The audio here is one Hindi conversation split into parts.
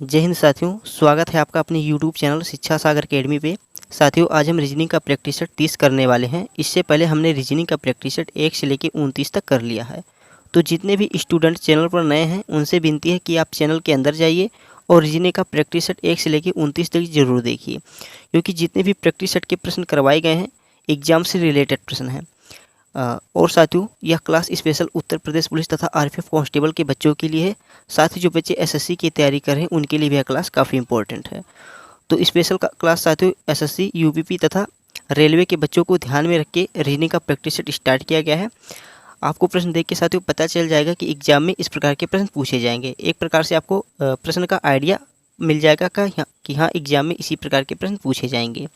जय हिंद साथियों, स्वागत है आपका अपने YouTube चैनल शिक्षा सागर अकेडमी पे। साथियों, आज हम रीजनिंग का प्रैक्टिस सेट 30 करने वाले हैं। इससे पहले हमने रीजनिंग का प्रैक्टिस सेट 1 से लेकर 29 तक कर लिया है। तो जितने भी स्टूडेंट चैनल पर नए हैं उनसे विनती है कि आप चैनल के अंदर जाइए और रीजनिंग का प्रैक्टिस सेट 1 से लेकर 29 तक जरूर देखिए, क्योंकि जितने भी प्रैक्टिस सेट के प्रश्न करवाए गए हैं एग्जाम से रिलेटेड प्रश्न हैं। और साथियों, यह class special Uttar Pradesh police तथा आरपीएफ कांस्टेबल के बच्चों के लिए है। साथ ही जो बच्चे एसएससी की तैयारी कर रहे हैं उनके लिए भी यह क्लास काफ़ी इंपॉर्टेंट है। तो स्पेशल क्लास साथियों एसएससी, यूपीपी तथा रेलवे के बच्चों को ध्यान में रख के रीजनिंग का प्रैक्टिस सेट स्टार्ट किया गया है। आपको प्रश्न देख के साथियों पता चल जाएगा कि एग्जाम में इस प्रकार के प्रश्न पूछे जाएंगे। एक प्रकार से आपको प्रश्न का आइडिया मिल जाएगा कि हाँ एग्जाम में इसी प्रकार के प्रश्न पूछे जाएंगे।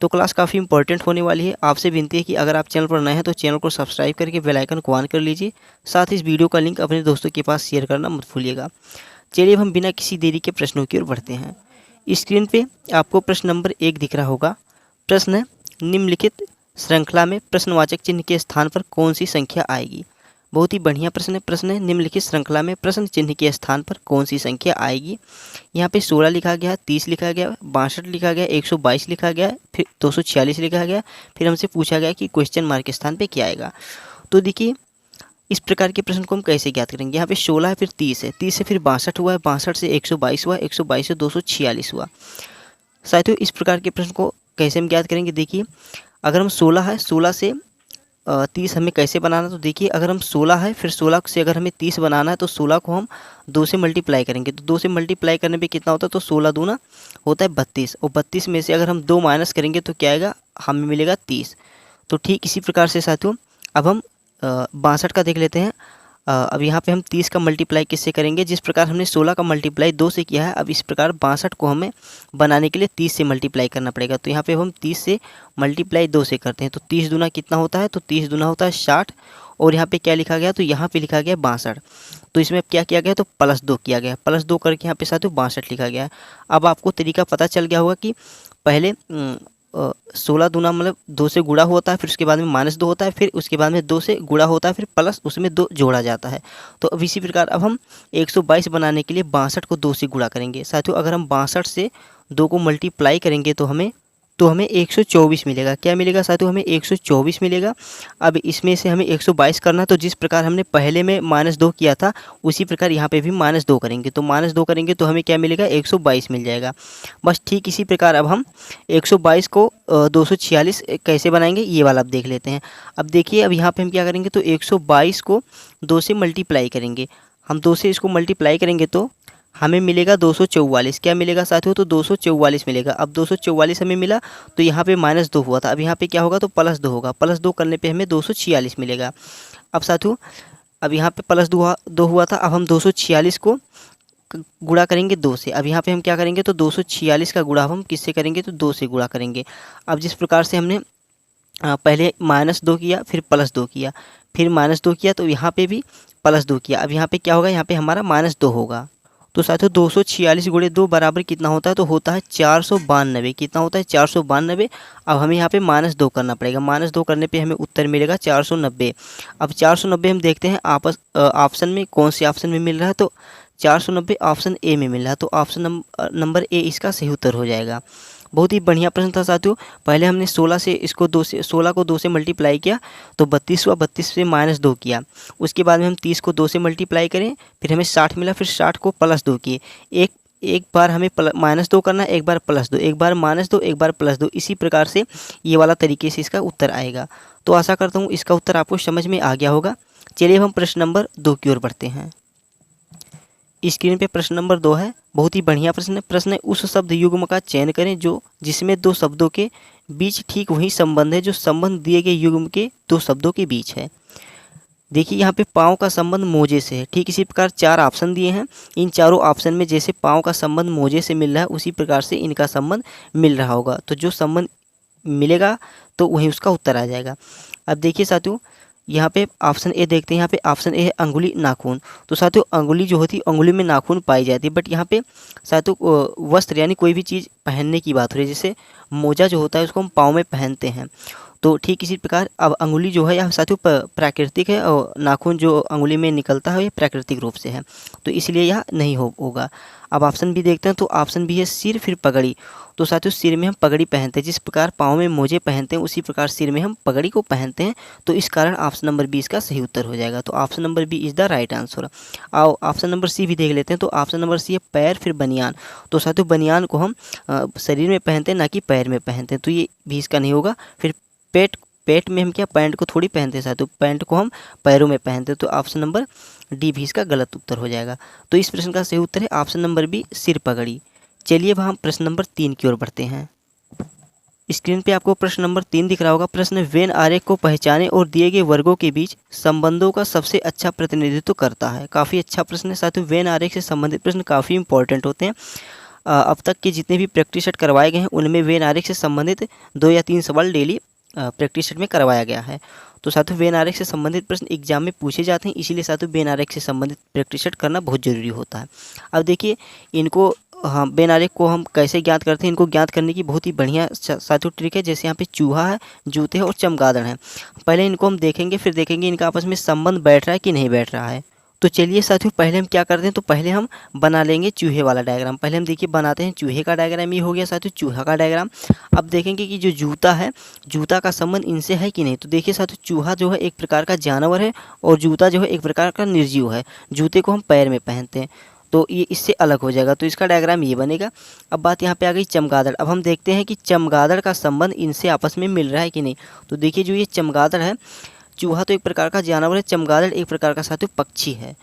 तो क्लास काफ़ी इंपॉर्टेंट होने वाली है। आपसे विनती है कि अगर आप चैनल पर नए हैं तो चैनल को सब्सक्राइब करके बेल आइकन को ऑन कर लीजिए। साथ ही इस वीडियो का लिंक अपने दोस्तों के पास शेयर करना मत भूलिएगा। चलिए अब हम बिना किसी देरी के प्रश्नों की ओर बढ़ते हैं। स्क्रीन पे आपको प्रश्न नंबर 1 दिख रहा होगा। प्रश्न है, निम्नलिखित श्रृंखला में प्रश्नवाचक चिन्ह के स्थान पर कौन सी संख्या आएगी। बहुत ही बढ़िया प्रश्न है। निम्नलिखित श्रृंखला में प्रश्न चिन्ह के स्थान पर कौन सी संख्या आएगी। यहाँ पे 16 लिखा गया, 30 लिखा गया, 62 लिखा गया, 122 लिखा गया, फिर 246 लिखा गया। फिर हमसे पूछा गया कि क्वेश्चन मार्क के स्थान पे क्या आएगा। तो देखिए इस प्रकार के प्रश्न को हम कैसे ज्ञात करेंगे। यहाँ पे 16 है, फिर 30 है, 30 से फिर 62 हुआ है, 62 से 122 हुआ, 122 से 246 हुआ। साथियों इस प्रकार के प्रश्न को कैसे हम ज्ञात करेंगे। देखिए अगर हम 16 है, 16 से 30 हमें कैसे बनाना। तो देखिए अगर हम 16 है, फिर 16 से अगर हमें 30 बनाना है तो 16 को हम 2 से मल्टीप्लाई करेंगे। तो 2 से मल्टीप्लाई करने पे कितना होता है, तो 16 दूना होता है 32, और 32 में से अगर हम 2 माइनस करेंगे तो क्या आएगा, हमें मिलेगा 30। तो ठीक इसी प्रकार से साथियों अब हम 62 का देख लेते हैं। अब यहाँ पे हम 30 का मल्टीप्लाई किससे करेंगे। जिस प्रकार हमने 16 का मल्टीप्लाई 2 से किया है, अब इस प्रकार 62 को हमें बनाने के लिए 30 से मल्टीप्लाई करना पड़ेगा। तो यहाँ पे हम 30 से मल्टीप्लाई 2 से करते हैं। तो 30 दूना कितना होता है, तो 30 दूना होता है 60, और यहाँ पे क्या लिखा गया, तो यहाँ पे लिखा गया 62। तो इसमें अब क्या किया गया, तो +2 किया गया, +2 करके यहाँ पे साथियों 62 लिखा गया। अब आपको तरीका पता चल गया होगा कि पहले 16 दूना मतलब 2 से गुणा होता है, फिर उसके बाद में -2 होता है, फिर उसके बाद में 2 से गुणा होता है, फिर प्लस उसमें 2 जोड़ा जाता है। तो अब इसी प्रकार अब हम 122 बनाने के लिए 62 को 2 से गुणा करेंगे। साथियों अगर हम 62 से 2 को मल्टीप्लाई करेंगे तो हमें 124 मिलेगा। क्या मिलेगा साथियों, हमें 124 मिलेगा। अब इसमें से हमें 122 करना, तो जिस प्रकार हमने पहले में -2 किया था उसी प्रकार यहाँ पे भी -2 करेंगे। तो -2 करेंगे तो हमें क्या मिलेगा, 122 मिल जाएगा। बस ठीक इसी प्रकार अब हम 122 को 246 कैसे बनाएंगे ये वाला अब देख लेते हैं। अब देखिए अब यहाँ पे हम क्या करेंगे, तो 122 को 2 से मल्टीप्लाई करेंगे। हम 2 से इसको मल्टीप्लाई करेंगे तो हमें मिलेगा 244। क्या मिलेगा साथियों, तो 244 मिलेगा। अब 244 हमें मिला, तो यहाँ पे -2 हुआ था, अब यहाँ पे क्या होगा, तो +2 होगा। +2 करने पे हमें 246 मिलेगा। अब साथियों अब यहाँ पे +2 हुआ था, अब हम 246 को गुणा करेंगे 2 से। अब यहाँ पे हम क्या करेंगे, तो 246 का गुणा हम किससे करेंगे, तो 2 से गुणा करेंगे। अब जिस प्रकार से हमने पहले -2 किया, फिर +2 किया, फिर -2 किया, तो यहाँ पे भी +2 किया। अब यहाँ पे क्या होगा, यहाँ पे हमारा -2 होगा। तो साथियों 246 गुणे 2 बराबर कितना होता है, तो होता है 492। कितना होता है, 492। अब हमें यहाँ पे -2 करना पड़ेगा। -2 करने पे हमें उत्तर मिलेगा 490। अब 490 हम देखते हैं ऑप्शन में कौन से ऑप्शन में मिल रहा है, तो 490 ऑप्शन ए में मिल रहा है। तो ऑप्शन नंबर ए इसका सही उत्तर हो जाएगा। बहुत ही बढ़िया प्रश्न था साथियों। पहले हमने 16 को 2 से मल्टीप्लाई किया तो 32 हुआ, 32 से -2 किया। उसके बाद में हम 30 को 2 से मल्टीप्लाई करें, फिर हमें 60 मिला, फिर 60 को +2 किए। एक बार हमें -2 करना है, एक बार +2, एक बार -2, एक बार +2। इसी प्रकार से ये वाला तरीके से इसका उत्तर आएगा। तो आशा करता हूँ इसका उत्तर आपको समझ में आ गया होगा। चलिए हम प्रश्न नंबर 2 की ओर बढ़ते हैं। स्क्रीन पे प्रश्न नंबर 2 है। बहुत ही बढ़िया प्रश्न है। प्रश्न है, उस शब्द युग्म का चयन करें जिसमें 2 शब्दों के बीच ठीक वही संबंध है जो संबंध दिए गए युग्म के 2 शब्दों के बीच है। देखिए यहाँ पे पाँव का संबंध मोजे से है। ठीक इसी प्रकार 4 ऑप्शन दिए हैं। इन चारों ऑप्शन में जैसे पाँव का संबंध मोजे से मिल रहा है उसी प्रकार से इनका संबंध मिल रहा होगा। तो जो संबंध मिलेगा तो वही उसका उत्तर आ जाएगा। अब देखिए साथियों यहाँ पे ऑप्शन ए देखते हैं। यहाँ पे ऑप्शन ए है अंगुली नाखून। तो साथियों अंगुली जो होती है, अंगुली में नाखून पाई जाती है, बट यहाँ पे साथियों वस्त्र यानी कोई भी चीज़ पहनने की बात हो रही है। जैसे मोजा जो होता है उसको हम पाँव में पहनते हैं। तो ठीक इसी प्रकार अब अंगुली जो है यह साथियों प्राकृतिक है और नाखून जो अंगुली में निकलता है ये प्राकृतिक रूप से है, तो इसलिए यह नहीं होगा। अब ऑप्शन बी देखते हैं, तो ऑप्शन बी है सिर फिर पगड़ी। तो साथियों सिर में हम पगड़ी पहनते हैं, जिस प्रकार पाँव में मोजे पहनते हैं उसी प्रकार सिर में हम पगड़ी को पहनते हैं, तो इस कारण ऑप्शन नंबर बी इसका सही उत्तर हो जाएगा। तो option number B is the right answer. आओ ऑप्शन नंबर सी भी देख लेते हैं, तो ऑप्शन नंबर सी है पैर फिर बनियान। तो साथियों बनियान को हम शरीर में पहनते हैं ना कि पैर में पहनते हैं, तो ये भी इसका नहीं होगा। फिर पेट में हम क्या पैंट को थोड़ी पहनते हैं साथियों, पैंट को हम पैरों में पहनते हैं, तो ऑप्शन नंबर डी भी इसका गलत उत्तर हो जाएगा। तो इस प्रश्न का सही उत्तर है ऑप्शन नंबर बी सिर पगड़ी। चलिए अब हम प्रश्न नंबर 3 की ओर बढ़ते हैं। स्क्रीन पे आपको प्रश्न नंबर 3 दिख रहा होगा। प्रश्न वेन आरेख को पहचाने और दिए गए वर्गों के बीच संबंधों का सबसे अच्छा प्रतिनिधित्व करता है। काफ़ी अच्छा प्रश्न है साथियों। वेन आरेख से संबंधित प्रश्न काफ़ी इंपॉर्टेंट होते हैं। अब तक के जितने भी प्रैक्टिस सेट करवाए गए हैं उनमें वेन आरेख से संबंधित 2 या 3 सवाल डेली प्रैक्टिस सेट में करवाया गया है। तो साथियों वेन आरेख से संबंधित प्रश्न एग्जाम में पूछे जाते हैं, इसीलिए साथियों वेन आरेख से संबंधित प्रैक्टिस सेट करना बहुत ज़रूरी होता है। अब देखिए इनको वेन आरेख को हम कैसे ज्ञात करते हैं, इनको ज्ञात करने की बहुत ही बढ़िया साथियों ट्रिक है। जैसे यहाँ पे चूहा है, जूते है और चमगादड़ है। पहले इनको हम देखेंगे, फिर देखेंगे इनका आपस में संबंध बैठ रहा है कि नहीं बैठ रहा है। तो चलिए साथियों पहले हम क्या करते हैं, तो पहले हम बना लेंगे चूहे वाला डायग्राम। पहले हम देखिए बनाते हैं चूहे का डायग्राम। ये हो गया साथियों चूहा का डायग्राम। अब देखेंगे कि जो जूता है, जूता का संबंध इनसे है कि नहीं। तो देखिए साथियों चूहा जो है एक प्रकार का जानवर है और जूता जो है एक प्रकार का निर्जीव है। जूते को हम पैर में पहनते हैं, तो ये इससे अलग हो जाएगा, तो इसका डायग्राम ये बनेगा। अब बात यहाँ पे आ गई चमगादड़। अब हम देखते हैं कि चमगादड़ का संबंध इनसे आपस में मिल रहा है कि नहीं। तो देखिए जो ये चमगादड़ है, चूहा तो एक प्रकार का जानवर है, चमगादड़ एक प्रकार का साथियों पक्षी है।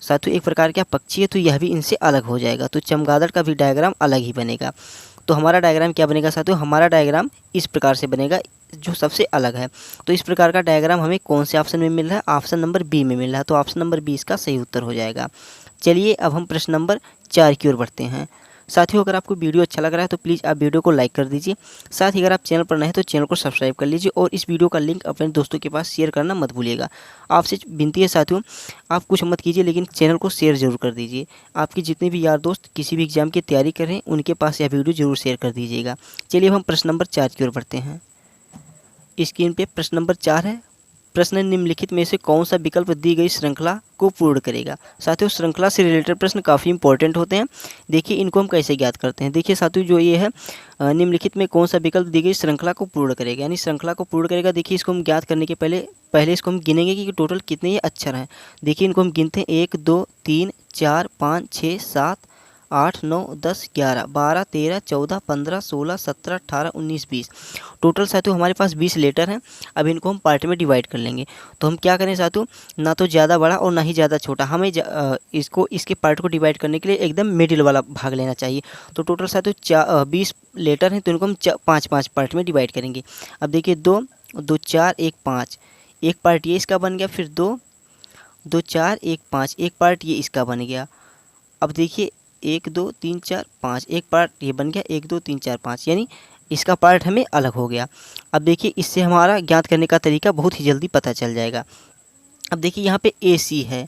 साथियों एक प्रकार का पक्षी है, तो यह भी इनसे अलग हो जाएगा, तो चमगादड़ का भी डायग्राम अलग ही बनेगा। तो हमारा डायग्राम क्या बनेगा साथियों, हमारा डायग्राम इस प्रकार से बनेगा जो सबसे अलग है। तो इस प्रकार का डायग्राम हमें कौन से ऑप्शन में मिल रहा है, ऑप्शन नंबर बी में मिल रहा है, तो ऑप्शन नंबर बी इसका सही उत्तर हो जाएगा। चलिए अब हम प्रश्न नंबर 4 की ओर बढ़ते हैं। साथियों अगर आपको वीडियो अच्छा लग रहा है तो प्लीज़ आप वीडियो को लाइक कर दीजिए। साथ ही अगर आप चैनल पर नए हैं तो चैनल को सब्सक्राइब कर लीजिए और इस वीडियो का लिंक अपने दोस्तों के पास शेयर करना मत भूलिएगा। आपसे विनती है साथियों, आप कुछ मत कीजिए लेकिन चैनल को शेयर जरूर कर दीजिए। आपके जितने भी यार दोस्त किसी भी एग्जाम की तैयारी कर रहे हैं उनके पास यह वीडियो जरूर शेयर कर दीजिएगा। चलिए अब हम प्रश्न नंबर 4 की ओर बढ़ते हैं। स्क्रीन पे प्रश्न नंबर 4 है। प्रश्न निम्नलिखित में से कौन सा विकल्प दी गई श्रृंखला को पूर्ण करेगा। साथियों श्रृंखला से रिलेटेड प्रश्न काफ़ी इंपॉर्टेंट होते हैं। देखिए इनको हम कैसे ज्ञात करते हैं। देखिए साथियों जो ये है निम्नलिखित में कौन सा विकल्प दी गई श्रृंखला को पूर्ण करेगा, यानी श्रृंखला को पूर्ण करेगा। देखिए इसको हम ज्ञात करने के पहले इसको हम गिनेंगे कि टोटल कितने ये अक्षर हैं। देखिए इनको हम गिनते हैं 1 2 3 4 5 6 7 8 9 10 11 12 13 14 15 16 17 18 19 20। टोटल साथियों हमारे पास 20 लेटर हैं। अब इनको हम पार्ट में डिवाइड कर लेंगे। तो हम क्या करें साथियों, ना तो ज़्यादा बड़ा और ना ही ज़्यादा छोटा, हमें इसके पार्ट को डिवाइड करने के लिए एकदम मिडिल वाला भाग लेना चाहिए। तो टोटल साथियों 20 लेटर हैं, तो इनको हम 5-5 पार्ट में डिवाइड करेंगे। अब देखिए 2 2 4 1 5, एक पार्ट ये इसका बन गया। फिर 2 2 4 1 5, एक पार्ट ये इसका बन गया। अब देखिए 1 2 3 4 5, एक पार्ट ये बन गया 1 2 3 4 5, यानी इसका पार्ट हमें अलग हो गया। अब देखिए इससे हमारा ज्ञात करने का तरीका बहुत ही जल्दी पता चल जाएगा। अब देखिए यहाँ पे AC है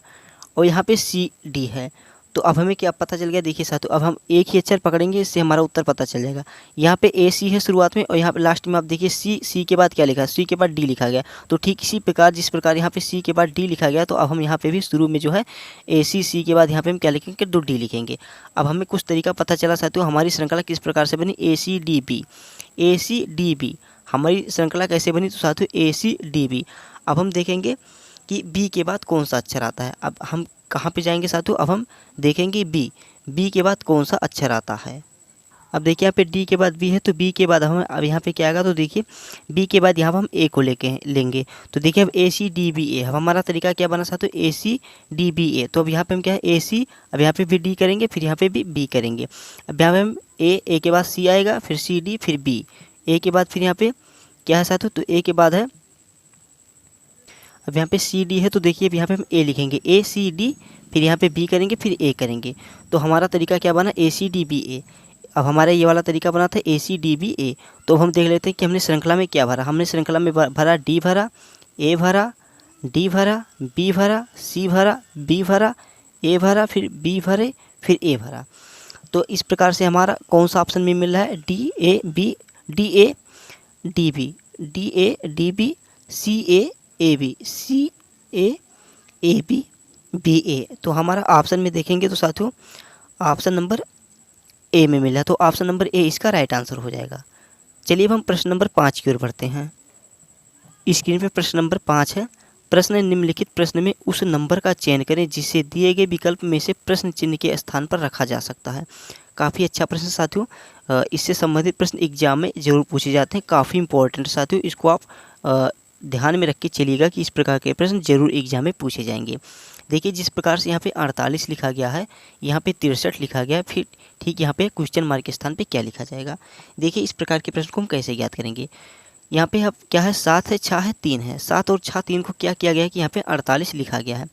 और यहाँ पे CD है, तो अब हमें क्या पता चल गया। देखिए साथियों अब हम एक ही अक्षर पकड़ेंगे, इससे हमारा उत्तर पता चल जाएगा। यहाँ पे AC है शुरुआत में और यहाँ पे लास्ट में आप देखिए C के बाद क्या लिखा है, C के बाद D लिखा गया। तो ठीक इसी प्रकार जिस प्रकार यहाँ पे C के बाद D लिखा गया, तो अब हम यहाँ पे भी शुरू में जो है AC C के बाद यहाँ पे हम क्या लिखेंगे, 2 D लिखेंगे। अब हमें कुछ तरीका पता चला साथियों, हमारी श्रृंखला किस प्रकार से बनी, ACDB हमारी श्रृंखला कैसे बनी, तो साथियों ACDB। अब हम देखेंगे कि B के बाद कौन सा अक्षर आता है। अब हम कहाँ पे जाएंगे साथियों, अब हम देखेंगे B के बाद कौन सा अक्षर आता है। अब देखिए यहाँ पे D के बाद B है, तो B के बाद हम अब यहाँ पे क्या आएगा, तो देखिए B के बाद यहाँ पर हम A को लेंगे। तो देखिए अब ACDBA, अब हमारा तरीका क्या बना साथियों, ACDBA। तो अब यहाँ पे हम क्या है AC, अब यहाँ पे भी D करेंगे, फिर यहाँ पे भी B करेंगे। अब यहाँ पे हम A के बाद C आएगा, फिर CD, फिर B, A के बाद फिर यहाँ पे क्या है साथियों, तो A के बाद है, अब यहाँ पे CD है, तो देखिए अब यहाँ पे हम A लिखेंगे, ACD, फिर यहाँ पे B करेंगे, फिर A करेंगे। तो हमारा तरीका क्या बना, ACDBA। अब हमारा ये वाला तरीका बना था ACDBA। तो हम देख लेते हैं कि हमने श्रृंखला में क्या भरा। हमने श्रृंखला में भरा D भरा, A भरा, D भरा, B भरा, C भरा, B भरा, A भरा, फिर B भरे, फिर A भरा। तो इस प्रकार से हमारा कौन सा ऑप्शन में मिल रहा है, DAB, DADB। DA DB CA AB CA AB BA। तो हमारा ऑप्शन में देखेंगे तो साथियों ऑप्शन नंबर ए में मिला, तो ऑप्शन नंबर ए इसका राइट आंसर हो जाएगा। चलिए अब हम प्रश्न नंबर 5 की ओर बढ़ते हैं। स्क्रीन पे प्रश्न नंबर 5 है। प्रश्न निम्नलिखित प्रश्न में उस नंबर का चयन करें जिसे दिए गए विकल्प में से प्रश्न चिन्ह के स्थान पर रखा जा सकता है। काफ़ी अच्छा प्रश्न साथियों, इससे संबंधित प्रश्न एग्जाम में जरूर पूछे जाते हैं, काफ़ी इंपॉर्टेंट साथियों। इसको आप ध्यान में रख के चलिएगा कि इस प्रकार के प्रश्न जरूर एग्जाम में पूछे जाएंगे। देखिए जिस प्रकार से यहाँ पे 48 लिखा गया है, यहाँ पे 63 लिखा गया है, फिर ठीक यहाँ पे क्वेश्चन मार्क के स्थान पे क्या लिखा जाएगा। देखिए इस प्रकार के प्रश्न को हम कैसे ज्ञात करेंगे। यहाँ पे अब क्या है, 7 है, 6 है, 3 है। 7 और 6 3 को क्या किया गया है कि यहाँ पे 48 लिखा गया है।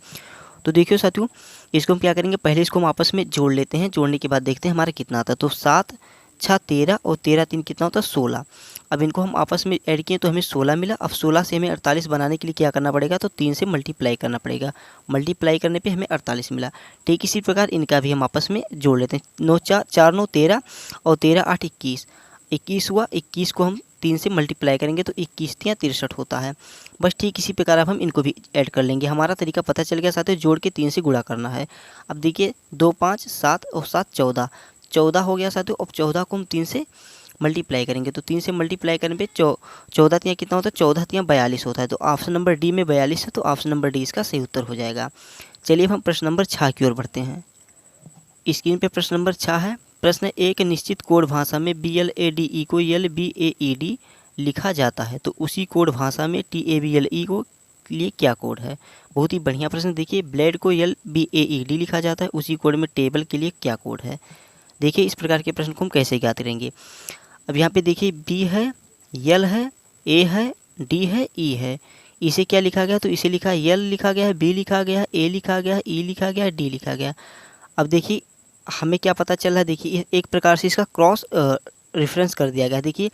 तो देखियो साथियों इसको हम क्या करेंगे, पहले इसको हम आपस में जोड़ लेते हैं। जोड़ने के बाद देखते हैं हमारा कितना आता है। तो 7 6 13 और 13 3 कितना होता है 16। अब इनको हम आपस में ऐड किए तो हमें 16 मिला। अब 16 से हमें 48 बनाने के लिए क्या करना पड़ेगा, तो 3 से मल्टीप्लाई करना पड़ेगा। मल्टीप्लाई करने पे हमें 48 मिला। ठीक इसी प्रकार इनका भी हम आपस में जोड़ लेते हैं। 9 4 9 13 और 13 8 21 21 हुआ। 21 को हम 3 से मल्टीप्लाई करेंगे तो 21 3 63 होता है। बस ठीक इसी प्रकार अब हम इनको भी ऐड कर लेंगे। हमारा तरीका पता चल गया साथियों, जोड़ के 3 से गुणा करना है। अब देखिए 2 5 7 और 7 14 14 हो गया साथियों। अब 14 को हम 3 से मल्टीप्लाई करेंगे तो 3 से मल्टीप्लाई करने पे 14 तियाँ कितना होता है, 14 तियाँ 42 होता है। तो ऑप्शन नंबर डी में 42 है, तो ऑप्शन नंबर डी इसका सही उत्तर हो जाएगा। चलिए अब हम प्रश्न नंबर 6 की ओर बढ़ते हैं। स्क्रीन पे प्रश्न नंबर 6 है। प्रश्न एक निश्चित कोड भाषा में BLADE को LBAED लिखा जाता है तो उसी कोड भाषा में TABLE को लिए क्या कोड है। बहुत ही बढ़िया प्रश्न। देखिए ब्लेड को LBAED लिखा जाता है, उसी कोड में टेबल के लिए क्या कोड है। देखिए इस प्रकार के प्रश्न को हम कैसे ज्ञात करेंगे। अब यहाँ पे देखिए B है, L है, A है, D है, E है। इसे क्या लिखा गया, तो इसे लिखा L लिखा गया है, B लिखा गया है, A लिखा गया है, E लिखा गया है, D लिखा गया। अब देखिए हमें क्या पता चल रहा है, देखिए एक प्रकार से इसका क्रॉस रेफरेंस कर दिया गया। देखिए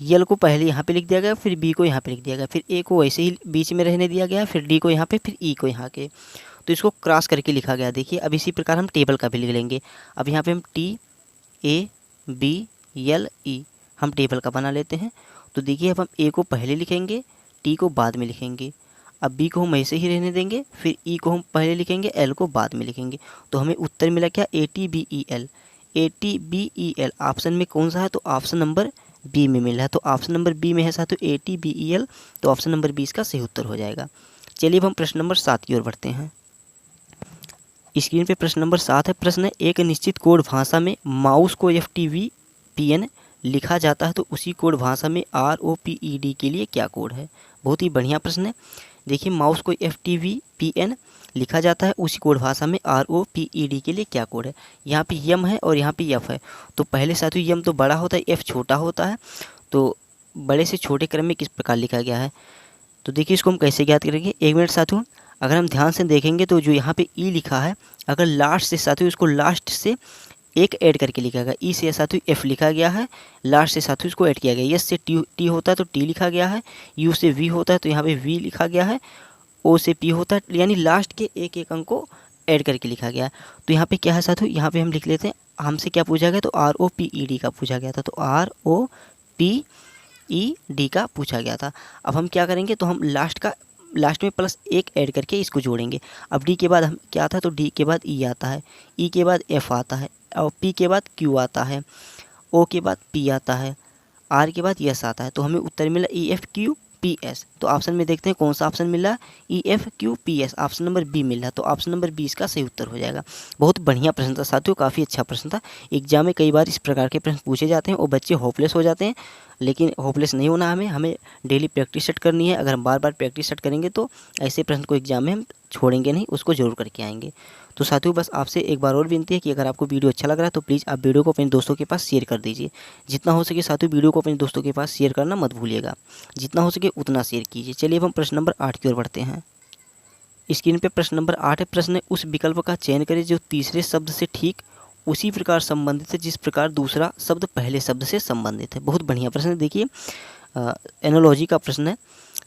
यल को पहले यहाँ पे लिख दिया गया, फिर बी को यहाँ पे लिख दिया गया, फिर ए को वैसे ही बीच में रहने दिया गया, फिर डी को यहाँ पे, फिर ई को यहाँ के, तो इसको क्रॉस करके लिखा गया। देखिए अब इसी प्रकार हम टेबल का भी लिख लेंगे। अब यहाँ पे हम TABLE हम टेबल का बना लेते हैं। तो देखिए अब हम ए को पहले लिखेंगे, टी को बाद में लिखेंगे, अब बी को हम ऐसे ही रहने देंगे, फिर ई को हम पहले लिखेंगे, एल को बाद में लिखेंगे। तो हमें उत्तर मिला क्या, ATBEL। ATBEL ऑप्शन में कौन सा है, तो ऑप्शन नंबर बी में मिला है। तो ऑप्शन नंबर बी में है साथियों ATBEL, तो ऑप्शन नंबर बी इसका सही उत्तर हो जाएगा। चलिए अब हम प्रश्न नंबर 7 की ओर बढ़ते हैं। स्क्रीन पे प्रश्न नंबर 7 है। प्रश्न एक निश्चित कोड भाषा में माउस को FTVPN लिखा जाता है तो उसी कोड भाषा में ROPED के लिए क्या कोड है। बहुत ही बढ़िया प्रश्न है। देखिए माउस को FTVPN लिखा जाता है, उसी कोड भाषा में ROPED के लिए क्या कोड है। यहाँ पे यम है और यहाँ पे F है। तो पहले साथियों यम तो बड़ा होता है, F छोटा होता है, तो बड़े से छोटे क्रम में किस प्रकार लिखा गया है। तो देखिए इसको हम कैसे ज्ञात करेंगे। एक मिनट साथियों, अगर हम ध्यान से देखेंगे तो जो यहाँ पे ई लिखा है, अगर लास्ट से साथियों इसको लास्ट से एक ऐड करके लिखा गया। ई से साथियों एफ लिखा गया है, लास्ट से साथियों इसको ऐड किया गया। एस से टी होता है तो टी लिखा गया है, यू से वी होता है तो यहाँ पे वी लिखा गया है, ओ से पी होता है, यानी लास्ट के एक एक अंक को ऐड करके लिखा गया है। तो यहाँ पे क्या है साथियों, यहाँ पे हम लिख लेते हैं, हमसे क्या पूछा गया, तो ROPED का पूछा गया था, तो ROPED का पूछा गया था। अब हम क्या करेंगे, तो हम लास्ट में प्लस एक ऐड करके इसको जोड़ेंगे। अब डी के बाद हम क्या आता है, तो डी के बाद ई आता है, ई के बाद एफ आता है, और पी के बाद क्यू आता है, ओ के बाद पी आता है, आर के बाद यस आता है। तो हमें उत्तर मिला EFQPS। तो ऑप्शन में देखते हैं कौन सा ऑप्शन मिला, EFQPS, ऑप्शन नंबर बी मिला। तो ऑप्शन नंबर बी इसका सही उत्तर हो जाएगा। बहुत बढ़िया प्रश्न था साथियों, काफ़ी अच्छा प्रश्न था। एग्जाम में कई बार इस प्रकार के प्रश्न पूछे जाते हैं और बच्चे होपलेस हो जाते हैं, लेकिन होपलेस नहीं होना, हमें डेली प्रैक्टिस सेट करनी है। अगर हम बार बार प्रैक्टिस सेट करेंगे तो ऐसे प्रश्न को एग्जाम में हम छोड़ेंगे नहीं, उसको जरूर करके आएंगे। तो साथियों बस आपसे एक बार और विनती है कि अगर आपको वीडियो अच्छा लग रहा है तो प्लीज़ आप वीडियो को अपने दोस्तों के पास शेयर कर दीजिए। जितना हो सके साथियों वीडियो को अपने दोस्तों के पास शेयर करना मत भूलिएगा, जितना हो सके उतना शेयर कीजिए। चलिए अब हम प्रश्न नंबर 8 की ओर बढ़ते हैं। स्क्रीन पे प्रश्न नंबर 8 है। प्रश्न उस विकल्प का चयन करें जो तीसरे शब्द से ठीक उसी प्रकार संबंधित है जिस प्रकार दूसरा शब्द पहले शब्द से संबंधित है। बहुत बढ़िया प्रश्न है। देखिए एनोलॉजी का प्रश्न है।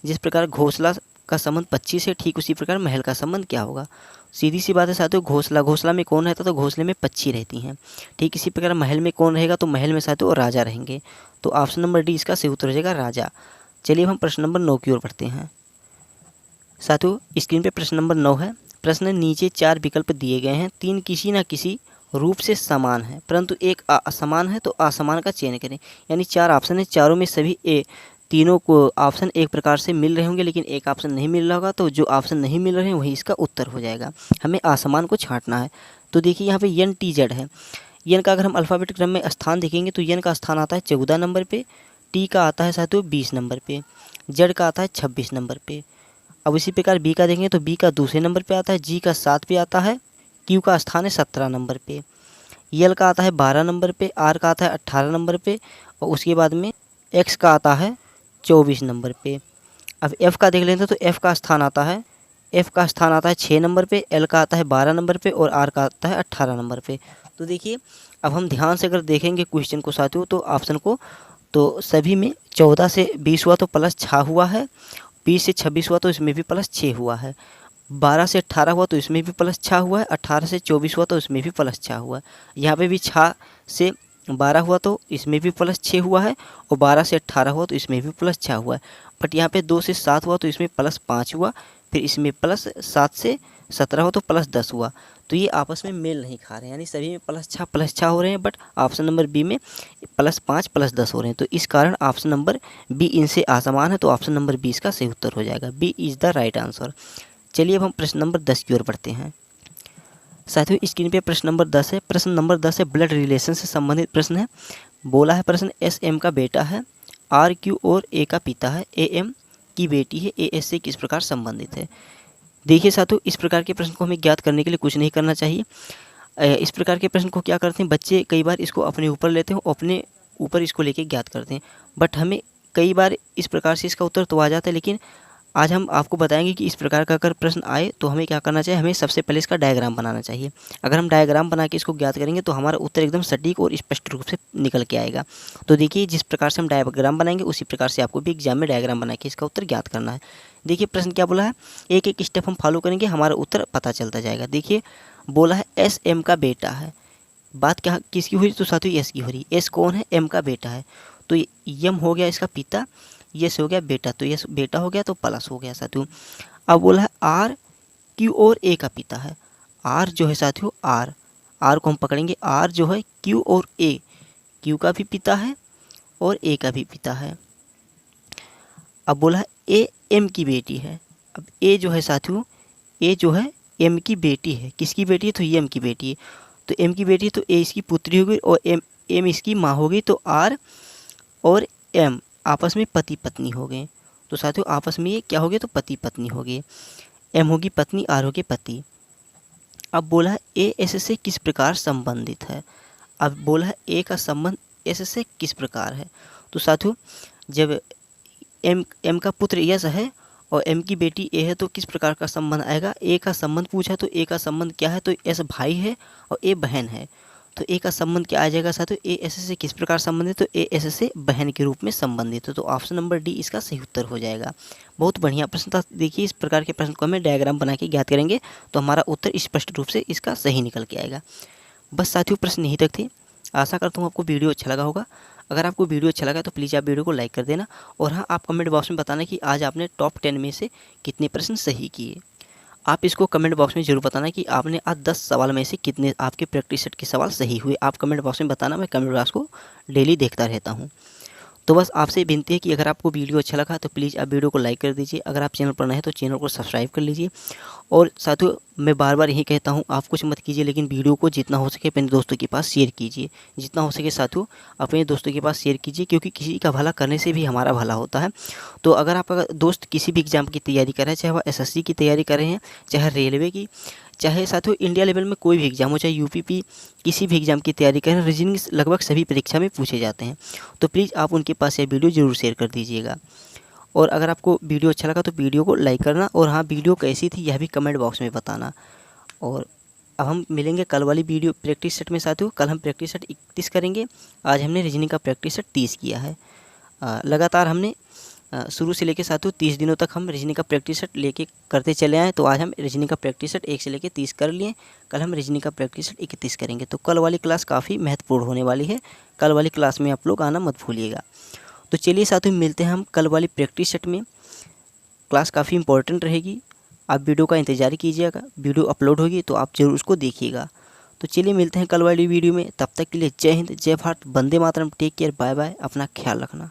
जिस प्रकार घोंसला का संबंध पक्षी से, ठीक उसी प्रकार महल का संबंध क्या होगा। सीधी सी बात है साथियों, घोंसला में कौन रहता है, तो घोंसले में पक्षी रहती हैं। ठीक इसी प्रकार महल में कौन रहेगा, तो महल में साथियों राजा रहेंगे। तो ऑप्शन नंबर डी इसका सही उत्तर हो जाएगा, राजा। चलिए अब हम प्रश्न नंबर 9 की ओर बढ़ते हैं। साथियों स्क्रीन पे प्रश्न नंबर 9 है। प्रश्न नीचे 4 विकल्प दिए गए हैं, 3 किसी न किसी रूप से समान है परंतु एक असमान है, तो असमान का चयन करें। यानी 4 ऑप्शन है, चारों में सभी तीनों को ऑप्शन एक प्रकार से मिल रहे होंगे, लेकिन एक ऑप्शन नहीं मिल रहा होगा, तो जो ऑप्शन नहीं मिल रहे हैं वही इसका उत्तर हो जाएगा। हमें असमान को छांटना है। तो देखिए यहाँ पे यन टी जेड है। यन का अगर हम अल्फ़ाबेट क्रम में स्थान देखेंगे तो यन का स्थान आता है 14 नंबर पे, टी का आता है साथियों 20 नंबर पे, जेड का आता है 26 नंबर पे। अब इसी प्रकार बी का देखेंगे तो बी का दूसरे नंबर पे आता है, जी का 7 पे आता है, क्यू का स्थान है 17 नंबर पे, यल का आता है 12 नंबर पे, आर का आता है 18 नंबर पे और उसके बाद में एक्स का आता है 24 नंबर पे। अब एफ़ का देख लेते हैं तो एफ़ का स्थान आता है 6 नंबर पे, एल का आता है 12 नंबर पे और आर का आता है 18 नंबर पे। तो देखिए अब हम ध्यान से अगर देखेंगे क्वेश्चन को साथियों तो ऑप्शन को, तो सभी में 14 से 20 हुआ तो प्लस 6 हुआ है, 20 से 26 हुआ तो इसमें भी प्लस 6 हुआ है, 12 से 18 हुआ तो इसमें भी प्लस 6 हुआ है, 18 से 24 हुआ तो इसमें भी प्लस 6 हुआ है। यहाँ पे भी 6 से 12 हुआ तो इसमें भी प्लस 6 हुआ है और 12 से 18 हुआ तो इसमें भी प्लस 6 हुआ है। बट यहाँ पे 2 से 7 हुआ तो इसमें प्लस 5 हुआ, फिर इसमें प्लस 7 से 17 हुआ तो प्लस 10 हुआ। तो ये आपस में मेल नहीं खा रहे हैं, यानी सभी में प्लस 6 हो रहे हैं, बट ऑप्शन नंबर बी में प्लस 5 प्लस 10 हो रहे हैं। तो इस कारण ऑप्शन नंबर बी इनसे असमान है, तो ऑप्शन नंबर 20 का सही उत्तर हो जाएगा। B is the right answer. चलिए अब हम प्रश्न नंबर 10 की ओर बढ़ते हैं। साथियों स्क्रीन पे प्रश्न नंबर 10 है। प्रश्न नंबर 10 है, ब्लड रिलेशन से संबंधित प्रश्न है। बोला है प्रश्न, एस एम का बेटा है, आर क्यू और ए का पिता है, ए एम की बेटी है, ए एस से किस प्रकार संबंधित है। देखिए साथियों इस प्रकार के प्रश्न को हमें ज्ञात करने के लिए कुछ नहीं करना चाहिए। इस प्रकार के प्रश्न को क्या करते हैं बच्चे, कई बार इसको अपने ऊपर लेते हैं, अपने ऊपर इसको लेके ज्ञात करते हैं, बट हमें कई बार इस प्रकार से इसका उत्तर तो आ जाता है, लेकिन आज हम आपको बताएंगे कि इस प्रकार का अगर प्रश्न आए तो हमें क्या करना चाहिए। हमें सबसे पहले इसका डायग्राम बनाना चाहिए। अगर हम डायग्राम बना के इसको ज्ञात करेंगे तो हमारा उत्तर एकदम सटीक और स्पष्ट रूप से निकल के आएगा। तो देखिए जिस प्रकार से हम डायग्राम बनाएंगे उसी प्रकार से आपको भी एग्जाम में डायग्राम बना के इसका उत्तर ज्ञात करना है। देखिए प्रश्न क्या बोला है, एक एक स्टेप हम फॉलो करेंगे, हमारा उत्तर पता चलता जाएगा। देखिए बोला है एस एम का बेटा है। बात क्या किसकी हुई, तो साथियों एस की हो रही। एस कौन है, एम का बेटा है, तो एम हो गया इसका पिता, यस हो गया बेटा, तो यस बेटा हो गया तो प्लस हो गया साथियों। अब बोला है आर क्यू और ए का पिता है। आर जो है साथियों, आर को हम पकड़ेंगे, आर जो है क्यू और ए, क्यू का भी पिता है और ए का भी पिता है। अब बोला है ए एम की बेटी है। अब ए जो है साथियों, ए जो है एम की बेटी है। किसकी बेटी है, तो ये एम की बेटी है। तो एम की बेटी है तो ए इसकी पुत्री होगी और एम इसकी माँ होगी। तो आर और एम आपस में पति पत्नी हो गए। तो साथियों आपस में ये क्या हो गए, तो पति पत्नी हो गए। एम होगी पत्नी, आर होगी पति। अब बोला है ए एस से किस प्रकार संबंधित है। अब बोला है ए का संबंध एस से किस प्रकार है। तो साथियों जब एम का पुत्र यस है और एम की बेटी ए है तो किस प्रकार का संबंध आएगा। ए का संबंध पूछा तो ए का संबंध क्या है, तो एस भाई है और ए बहन है। तो ए का संबंध क्या आ जाएगा साथियों, ए एस से किस प्रकार संबंधित, तो ए एस से बहन के रूप में संबंधित है। तो ऑप्शन नंबर डी इसका सही उत्तर हो जाएगा। बहुत बढ़िया प्रश्न था। देखिए इस प्रकार के प्रश्न को हमें डायग्राम बना के ज्ञात करेंगे तो हमारा उत्तर स्पष्ट रूप से इसका सही निकल के आएगा। बस साथियों प्रश्न यहीं तक थे। आशा करता हूँ आपको वीडियो अच्छा लगा होगा। अगर आपको वीडियो अच्छा लगा तो प्लीज़ आप वीडियो को लाइक कर देना और हाँ आप कमेंट बॉक्स में बताना कि आज आपने टॉप 10 में से कितने प्रश्न सही किए। आप इसको कमेंट बॉक्स में ज़रूर बताना कि आपने आज 10 सवाल में से कितने आपके प्रैक्टिस सेट के सवाल सही हुए। आप कमेंट बॉक्स में बताना, मैं कमेंट बॉक्स को डेली देखता रहता हूँ। तो बस आपसे विनती है कि अगर आपको वीडियो अच्छा लगा तो प्लीज़ आप वीडियो को लाइक कर दीजिए। अगर आप चैनल पर नए हैं तो चैनल को सब्सक्राइब कर लीजिए। और साथियों मैं बार बार यही कहता हूँ, आप कुछ मत कीजिए लेकिन वीडियो को जितना हो सके अपने दोस्तों के पास शेयर कीजिए। जितना हो सके साथियों अपने दोस्तों के पास शेयर कीजिए, क्योंकि किसी का भला करने से भी हमारा भला होता है। तो अगर आपका दोस्त किसी भी एग्ज़ाम की तैयारी कर रहे हैं, चाहे वह एसएससी की तैयारी कर रहे हैं, चाहे रेलवे की, चाहे साथियों इंडिया लेवल में कोई भी एग्ज़ाम हो, चाहे यूपीपी किसी भी एग्ज़ाम की तैयारी करें, रीजनिंग लगभग सभी परीक्षा में पूछे जाते हैं। तो प्लीज़ आप उनके पास यह वीडियो ज़रूर शेयर कर दीजिएगा। और अगर आपको वीडियो अच्छा लगा तो वीडियो को लाइक करना और हाँ वीडियो कैसी थी यह भी कमेंट बॉक्स में बताना। और अब हम मिलेंगे कल वाली वीडियो प्रैक्टिस सेट में साथियों। कल हम प्रैक्टिस सेट 31 करेंगे। आज हमने रीजनिंग का प्रैक्टिस सेट 30 किया है। लगातार हमने शुरू से लेके साथियों 30 दिनों तक हम रीजनिंग का प्रैक्टिस सेट लेके करते चले आए। तो आज हम रीजनिंग का प्रैक्टिस सेट 1 से लेके 30 कर लिए। कल हम रीजनिंग का प्रैक्टिस सेट 31 करेंगे। तो कल वाली क्लास काफ़ी महत्वपूर्ण होने वाली है। कल वाली क्लास में आप लोग आना मत भूलिएगा। तो चलिए साथियों, मिलते हैं हम कल वाली प्रैक्टिस सेट में। क्लास काफ़ी इंपॉर्टेंट रहेगी, आप वीडियो का इंतज़ार कीजिएगा। वीडियो अपलोड होगी तो आप ज़रूर उसको देखिएगा। तो चलिए मिलते हैं कल वाली वीडियो में। तब तक के लिए जय हिंद, जय Bharat, Vande Mataram, take care, bye bye, अपना ख्याल रखना।